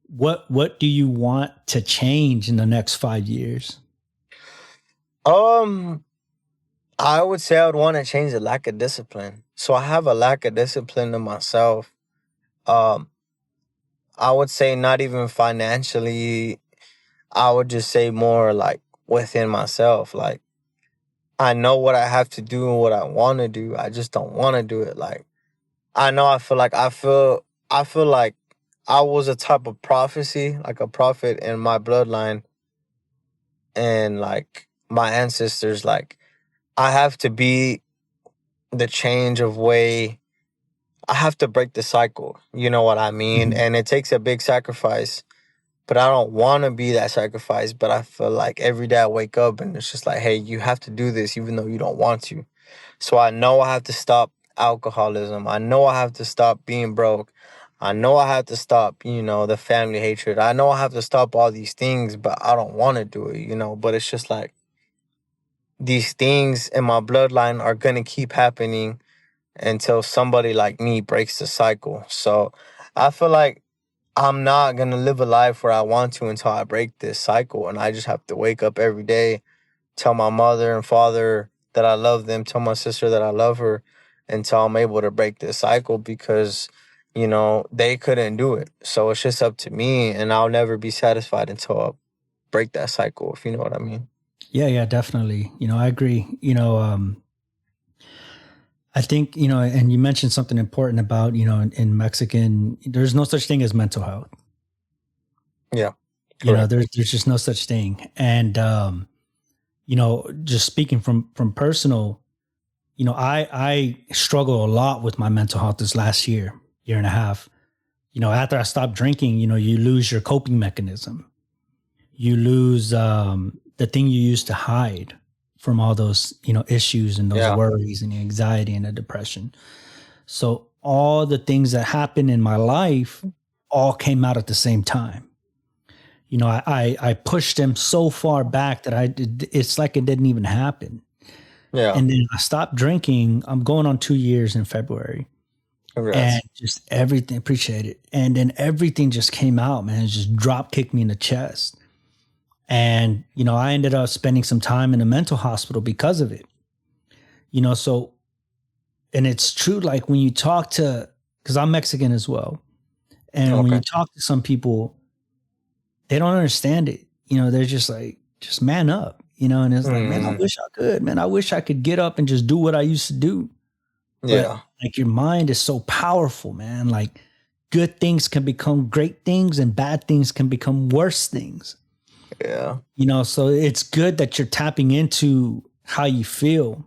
What do you want to change in the next 5 years? Um, I would say I would want to change the lack of discipline. So I have a lack of discipline in myself. Um, I would say not even financially. I would just say more like within myself. Like, I know what I have to do and what I want to do. I just don't want to do it. Like, I know I feel like I was a type of prophecy, like a prophet in my bloodline, and like my ancestors. Like, I have to be the change of way. I have to break the cycle. You know what I mean? Mhm. And it takes a big sacrifice, but I don't want to be that sacrifice. But I feel like every day I wake up and it's just like, hey, you have to do this even though you don't want to. So I know I have to stop alcoholism. I know I have to stop being broke. I know I have to stop, the family hatred. I know I have to stop all these things, but I don't want to do it. But it's just like, these things in my bloodline are going to keep happening until somebody like me breaks the cycle. So I feel like I'm not going to live a life where I want to until I break this cycle. And I just have to wake up every day, tell my mother and father that I love them, tell my sister that I love her, until I'm able to break this cycle, because, they couldn't do it. So it's just up to me, and I'll never be satisfied until I break that cycle, if you know what I mean. Yeah, definitely. You know, I agree. I think, and you mentioned something important about, in Mexican, there's no such thing as mental health. Yeah, You know, correct. there's just no such thing. And just speaking from personal, I struggle a lot with my mental health this last year and a half. After I stopped drinking, you lose your coping mechanism. You lose the thing you used to hide from all those, issues and those Yeah. worries and the anxiety and the depression. So all the things that happened in my life all came out at the same time. I pushed them so far back that it's like it didn't even happen. Yeah. And then I stopped drinking. I'm going on 2 years in February, and Congrats. just everything, appreciate it. And then everything just came out, man. It just drop kicked me in the chest. And, I ended up spending some time in a mental hospital because of it. So, and it's true, like when you talk to, because I'm Mexican as well. And when you Okay. talk to some people, they don't understand it. They're just like, just man up, and it's like, man, I Mm, wish I could, man. I wish I could get up and just do what I used to do. But yeah. like your mind is so powerful, man. Like good things can become great things and bad things can become worse things. Yeah. So it's good that you're tapping into how you feel,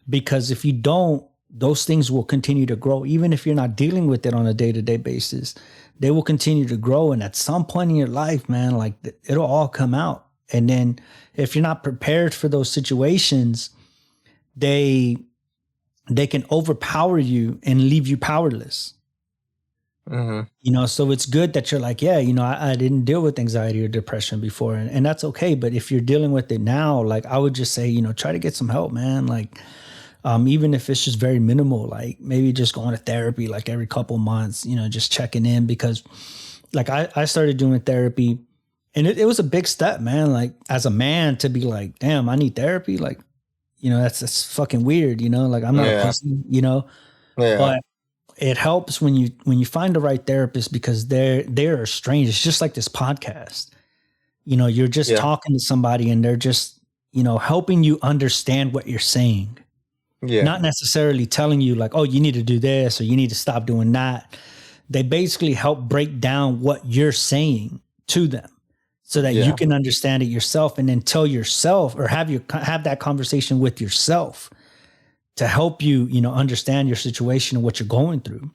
because if you don't, those things will continue to grow. Even if you're not dealing with it on a day-to-day basis, they will continue to grow. And at some point in your life, man, like it'll all come out. And then if you're not prepared for those situations, they can overpower you and leave you powerless. Hmm. So it's good that you're like, yeah, I didn't deal with anxiety or depression before, and that's okay. But if you're dealing with it now, like I would just say, try to get some help, man. Like, even if it's just very minimal, like maybe just going to therapy like every couple months, just checking in, because like I started doing therapy, and it was a big step, man. Like as a man to be like, damn, I need therapy. Like, that's fucking weird, like I'm not a Yeah. pussy, Yeah. but it helps when you find the right therapist, because they're strange. It's just like this podcast. You're just Yeah. talking to somebody and they're just, helping you understand what you're saying. Yeah. not necessarily telling you like, oh, you need to do this or you need to stop doing that. They basically help break down what you're saying to them so that you Yeah. can understand it yourself and then tell yourself or have that conversation with yourself to help you, understand your situation and what you're going through.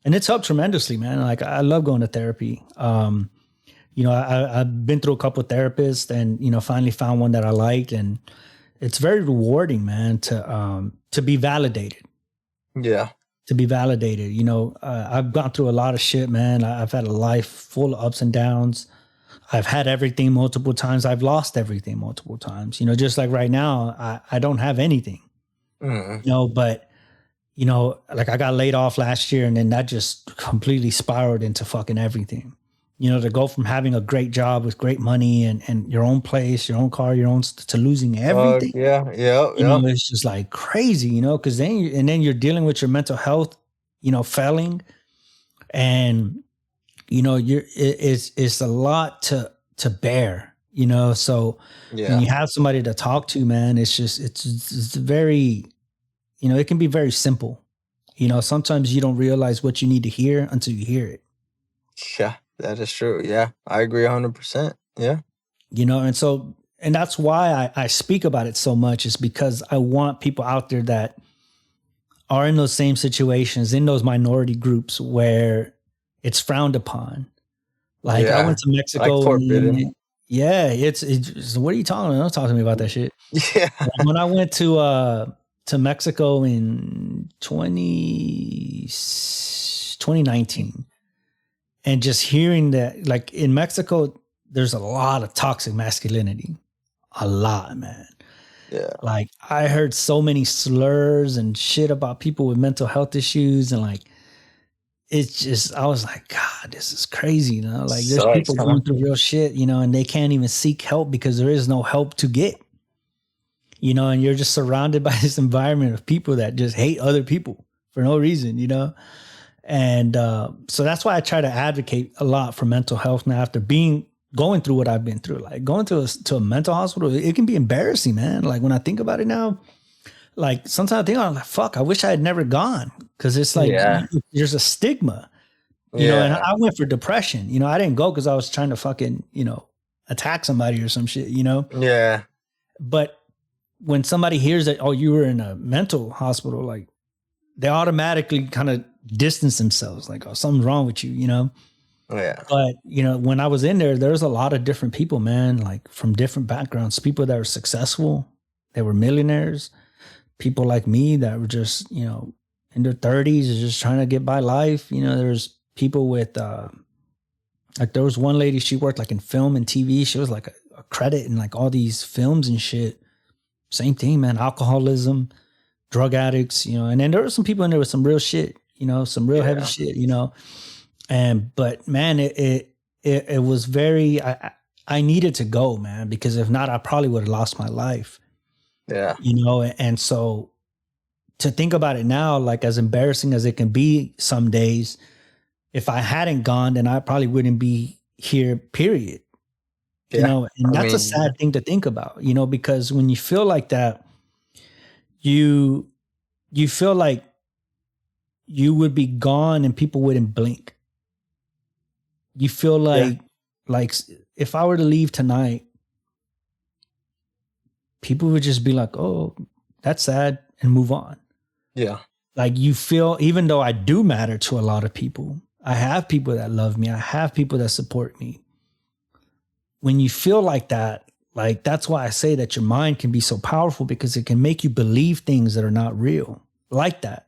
And it's helped tremendously, man. Like I love going to therapy. I've been through a couple of therapists and, finally found one that I liked. And it's very rewarding, man, to be validated, Yeah. I've gone through a lot of shit, man. I've had a life full of ups and downs. I've had everything multiple times. I've lost everything multiple times, just like right now, I don't have anything, Mm. but like I got laid off last year and then that just completely spiraled into fucking everything. To go from having a great job with great money and your own place, your own car, to losing everything, Yeah. Yeah. Yeah. it's just like crazy, because then you're dealing with your mental health, failing, and it's a lot to bear, So when Yeah. you have somebody to talk to, man, it's very, it can be very simple. Sometimes you don't realize what you need to hear until you hear it. Yeah. That is true. Yeah. I agree 100%. Yeah. And that's why I speak about it so much, is because I want people out there that are in those same situations, in those minority groups where it's frowned upon. Like I Yeah. went to Like Mexico forbidden. yeah, it's what are you talking about? Don't talk to me about that shit. Yeah. When I went to Mexico in 2019, and just hearing that, like in Mexico, there's a lot of toxic masculinity. A lot, man. Yeah. Like I heard so many slurs and shit about people with mental health issues, and like it's just I was like, God, this is crazy, Like there's Sucks, people huh? going through real shit, and they can't even seek help because there is no help to get. And you're just surrounded by this environment of people that just hate other people for no reason, And so that's why I try to advocate a lot for mental health now after going through what I've been through. Like going to a mental hospital, it can be embarrassing, man. Like when I think about it now, like sometimes I think I'm like, fuck, I wish I had never gone, because it's like Yeah. there's a stigma, and Yeah. I went for depression. I didn't go because I was trying to fucking, attack somebody or some shit, Yeah. But when somebody hears that, oh, you were in a mental hospital, like they automatically kind of distance themselves, like, oh, something's wrong with you. Yeah. But, when I was in there was a lot of different people, man, like from different backgrounds, people that were successful, they were millionaires, people like me that were just, in their 30s, just trying to get by life. There's people with, like there was one lady, she worked like in film and TV. She was like a credit in like all these films and shit. Same thing, man, alcoholism, drug addicts, and then there were some people in there with some real shit, some real heavy Yeah. shit, but man, it was very, I needed to go, man, because if not, I probably would have lost my life, Yeah. and so to think about it now, like as embarrassing as it can be some days, if I hadn't gone, then I probably wouldn't be here, period. Yeah. And I that's a mean, sad thing to think about, because when you feel like that, you feel like you would be gone and people wouldn't blink. You feel yeah. like if I were to leave tonight, people would just be like, "Oh, that's sad," and move on. Yeah. Like you feel, even though I do matter to a lot of people, I have people that love me, I have people that support me. When you feel like that, like that's why I say that your mind can be so powerful, because it can make you believe things that are not real, like that.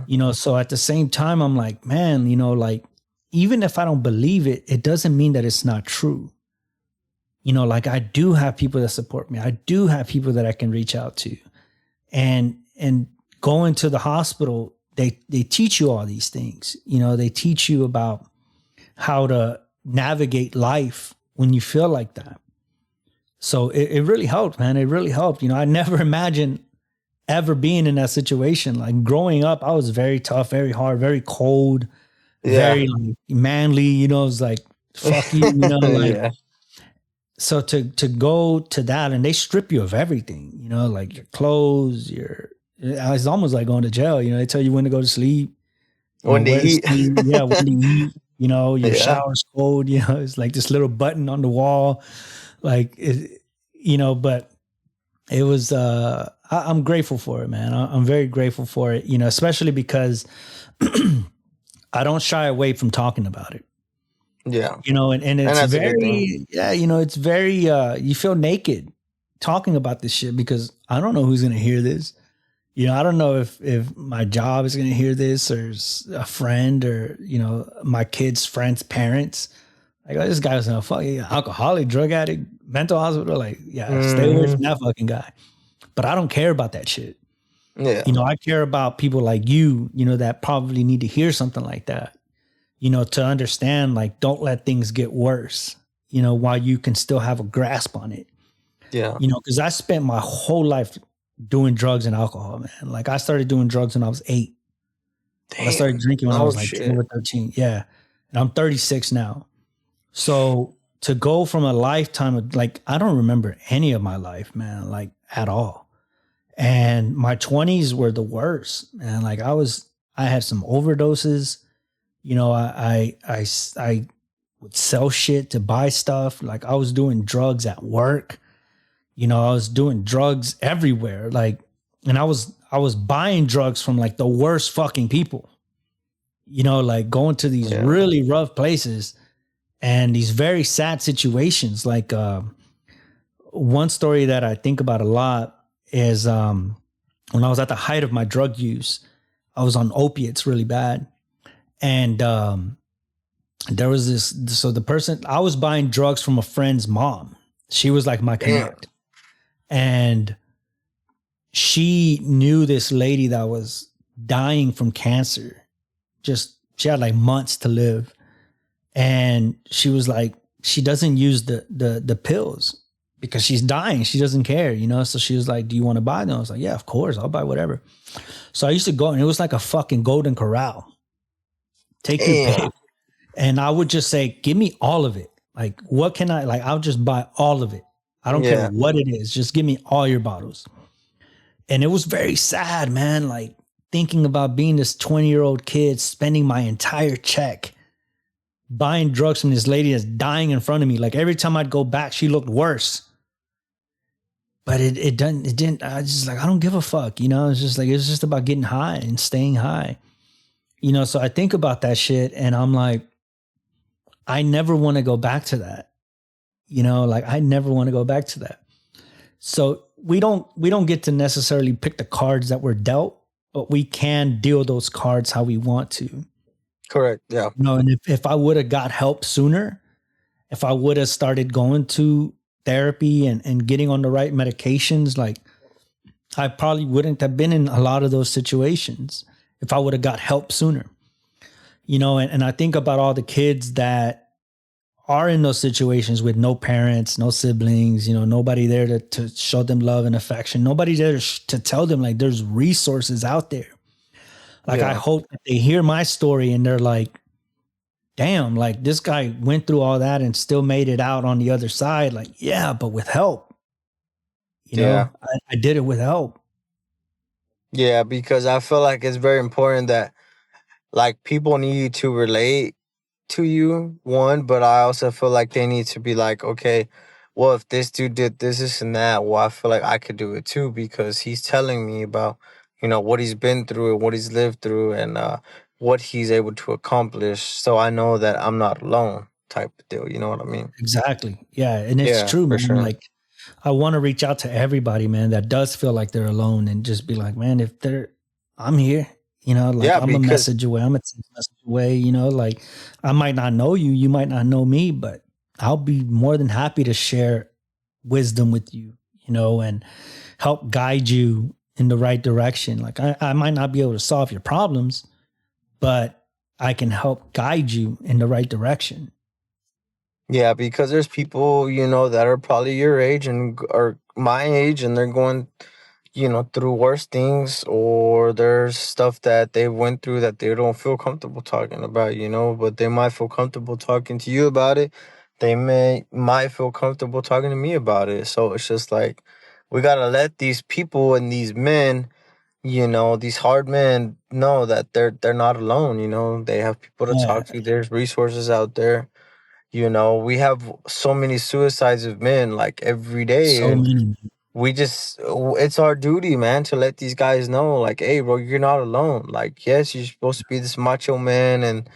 Yeah. So at the same time, I'm like, man, like even if I don't believe it, it doesn't mean that it's not true. Like I do have people that support me. I do have people that I can reach out to. And going to the hospital, they teach you all these things. They teach you about how to navigate life when you feel like that. So it really helped, man. It really helped. I never imagined ever being in that situation. Like growing up, I was very tough, very hard, very cold, Yeah. very like, manly, it's like, fuck you, like, Yeah. so to go to that, and they strip you of everything, like your clothes, It's almost like going to jail. You know, they tell you when to go to sleep, you know, When they where to eat. sleep, yeah, when to eat, you know, your Yeah. shower's cold, you know, it's like this little button on the wall. Like it, you know, but it was I'm grateful for it, man. I'm very grateful for it, you know, especially because I don't shy away from talking about it. Yeah. You know, and And it's that's a good thing. very, yeah, you know, it's very you feel naked talking about this shit because I don't know who's gonna hear this. You know, I don't know if my job is gonna hear this or a friend or, you know, my kids' friends' parents. Like, oh, this guy's a fucking alcoholic, drug addict, mental hospital. Like, yeah, stay away Hmm. from that fucking guy. But I don't care about that shit. Yeah. You know, I care about people like you know, that probably need to hear something like that, you know, to understand, like, don't let things get worse, you know, while you can still have a grasp on it, Yeah. you know, because I spent my whole life doing drugs and alcohol, man. Like, I started doing drugs when I was 8. I started Damn. drinking when I Oh was like 12 shit. or 13. Yeah. And I'm 36 now. So to go from a lifetime of like, I don't remember any of my life, man, like at all. And my 20s were the worst, man. Like I had some overdoses. You know, I would sell shit to buy stuff. Like I was doing drugs at work. You know, I was doing drugs everywhere. Like, and I was buying drugs from like the worst fucking people. You know, like going to these Yeah. really rough places and these very sad situations. Like one story that I think about a lot is when I was at the height of my drug use, I was on opiates really bad. And there was this, so the person, I was buying drugs from a friend's mom. She was like my Damn. connect. And she knew this lady that was dying from cancer. Just, she had like months to live. And she was like, she doesn't use the pills because she's dying. She doesn't care, you know? So she was like, do you want to buy them? I was like, yeah, of course. I'll buy whatever. So I used to go and it was like a fucking golden corral. Take your Damn. pick. And I would just say, give me all of it. Like, what can I, like, I'll just buy all of it. I don't care Yeah. what it is. Just give me all your bottles. And it was very sad, man. Like, thinking about being this 20-year-old kid, spending my entire check buying drugs from this lady that's dying in front of me. Like, every time I'd go back, she looked worse. But it didn't, I just like, I don't give a fuck, you know? It's just like, it's just about getting high and staying high, you know? So I think about that shit and I'm like, I never want to go back to that. You know, like I never want to go back to that. So we don't get to necessarily pick the cards that we're dealt, but we can deal those cards how we want to. You Correct. Yeah. know, and if I would have got help sooner, if I would have started going to therapy and getting on the right medications, like I probably wouldn't have been in a lot of those situations if I would have got help sooner. You know, and I think about all the kids that are in those situations with no parents, no siblings, you know, nobody there to show them love and affection, nobody there to tell them like there's resources out there. Like I Yeah. hope that they hear my story and they're like, damn, like this guy went through all that and still made it out on the other side. Like, yeah, but with help, you Yeah. know, I did it with help. Yeah. Because I feel like it's very important that like people need to relate to you, one, but I also feel like they need to be like, okay, well, if this dude did this and that, well, I feel like I could do it too because he's telling me about, what he's been through and what he's lived through and what he's able to accomplish. So I know that I'm not alone type of deal. You know what I mean? Exactly. Yeah. And it's Yeah, true, for man. sure. Like I want to reach out to everybody, man, that does feel like they're alone and just be like, man, if they're, I'm here, you know, like Yeah, I'm a because message away, I'm a text message away, you know, like I might not know you, you might not know me, but I'll be more than happy to share wisdom with you, you know, and help guide you in the right direction. Like I might not be able to solve your problems, but I can help guide you in the right direction. yeah, because there's people, that are probably your age and or my age and they're going through worse things or there's stuff that they went through that they don't feel comfortable talking about, but they might feel comfortable talking to you about it. They might feel comfortable talking to me about it. So it's just like we gotta let these people and these men these hard men know that they're not alone. They have people to Yeah, talk to. There's resources out there. We have so many suicides of men like every day, so and many. we just it's our duty, man, to let these guys know, like, hey, bro, you're not alone. Like, yes, you're supposed to be this macho man, and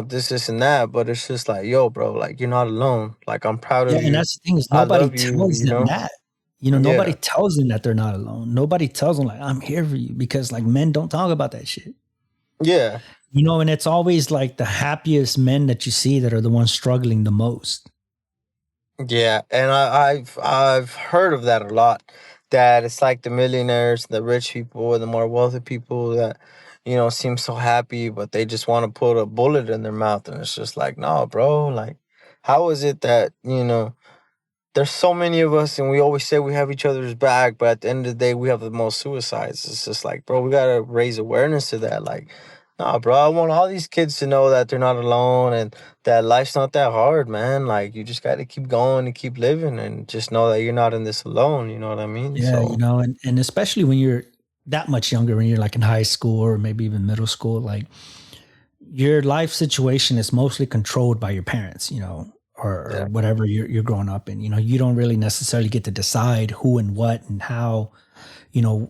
this and that, but it's just like, yo, bro, like, you're not alone. Like, I'm proud Yeah, of and you. that's the thing is I nobody love you. tells them that. Nobody Yeah, tells them that they're not alone. Nobody tells them like I'm here for you because like men don't talk about that shit. yeah. And it's always like the happiest men that you see that are the ones struggling the most. Yeah, and I've heard of that a lot. That it's like the millionaires, the rich people, the more wealthy people that seem so happy, but they just want to put a bullet in their mouth, and it's just like, no, bro. Like, how is it that there's so many of us, and we always say we have each other's back, but at the end of the day, we have the most suicides. It's just like, bro, we gotta raise awareness to that. Like, nah, bro, I want all these kids to know that they're not alone and that life's not that hard, man. Like, you just gotta keep going and keep living, and just know that you're not in this alone. You know what I mean? Yeah, So, and especially when you're that much younger, when you're like in high school or maybe even middle school, like your life situation is mostly controlled by your parents, or yeah, whatever you're growing up in. You don't really necessarily get to decide who and what and how,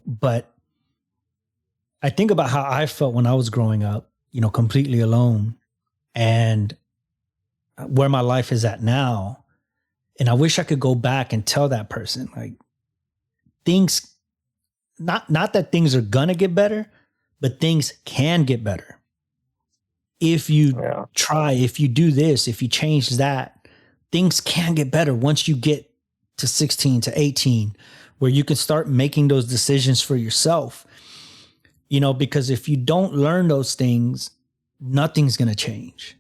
but I think about how I felt when I was growing up, completely alone and where my life is at now. And I wish I could go back and tell that person like things not that things are gonna get better, but things can get better. If you yeah, try, if you do this, if you change that, things can get better once you get to 16 to 18, where you can start making those decisions for yourself. Because if you don't learn those things, nothing's going to change.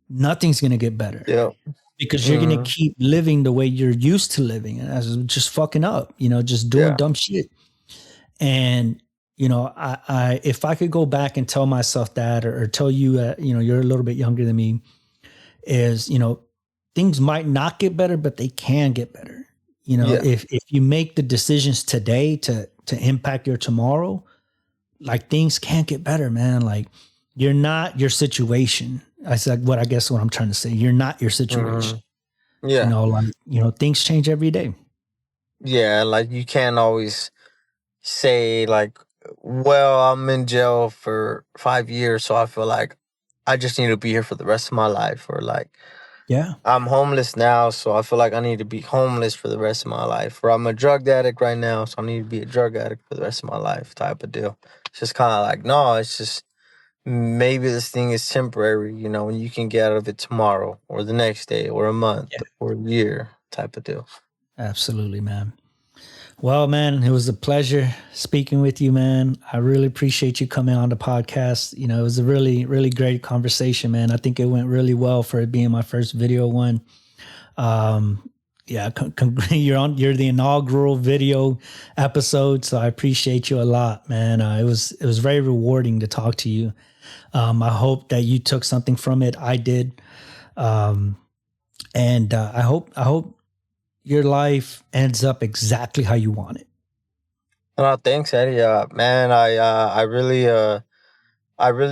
Nothing's going to get better yeah, because you're going to mm, keep living the way you're used to living and that's just fucking up, just doing yeah, dumb shit. And I if I could go back and tell myself that, or tell you that, you're a little bit younger than me, is things might not get better, but they can get better. yeah, If you make the decisions today to impact your tomorrow, like things can't get better, man. Like you're not your situation. I said what I guess what I'm trying to say. You're not your situation. mm, yeah, Things change every day. yeah. Like, you can't always say like, well, I'm in jail for 5 years, so I feel like I just need to be here for the rest of my life, or like, Yeah, I'm homeless now, so I feel like I need to be homeless for the rest of my life, or I'm a drug addict right now, so I need to be a drug addict for the rest of my life, type of deal. It's just kind of like, no, it's just maybe this thing is temporary, and you can get out of it tomorrow or the next day or a month yeah, or a year, type of deal. absolutely, man. Well, man, it was a pleasure speaking with you, man. I really appreciate you coming on the podcast. It was a really, really great conversation, man. I think it went really well for it being my first video one. Yeah, you're the inaugural video episode, so I appreciate you a lot, man. It was very rewarding to talk to you. I hope that you took something from it. I did, um, and I hope your life ends up exactly how you want it. No, thanks, Eddie. Man, I really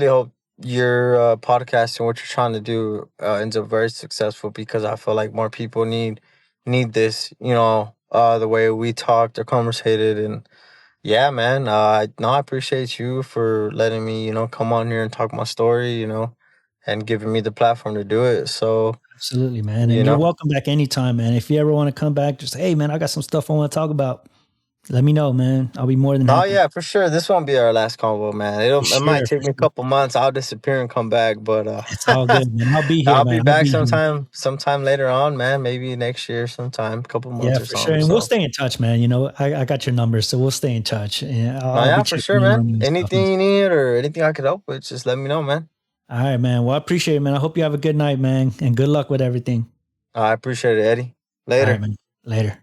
hope your podcast and what you're trying to do ends up very successful, because I feel like more people need this. The way we talked or conversated, and yeah, man. No, I appreciate you for letting me, come on here and talk my story, and giving me the platform to do it. So, Absolutely, man. you And you're know, welcome back anytime, man. If you ever want to come back, just hey, man, I got some stuff I want to talk about. Let me know, man. I'll be more than no, happy. yeah, for sure. This won't be our last convo, man. For It might sure, take for me a sure. couple months. I'll disappear and come back, but It's all good, man. I'll be here, I'll be man. I'll back be here. sometime later on, man. Maybe next year sometime, couple months Yeah, or for sure. something. And we'll So, stay in touch, man. I got your number, so we'll stay in touch. And I'll, no, I'll yeah, be for checking sure, in man. on you and stuff. Anything you need or anything I could help with, just let me know, man. All right, man. Well, I appreciate it, man. I hope you have a good night, man. And good luck with everything. I appreciate it, Eddie. All right, Later. man. Later.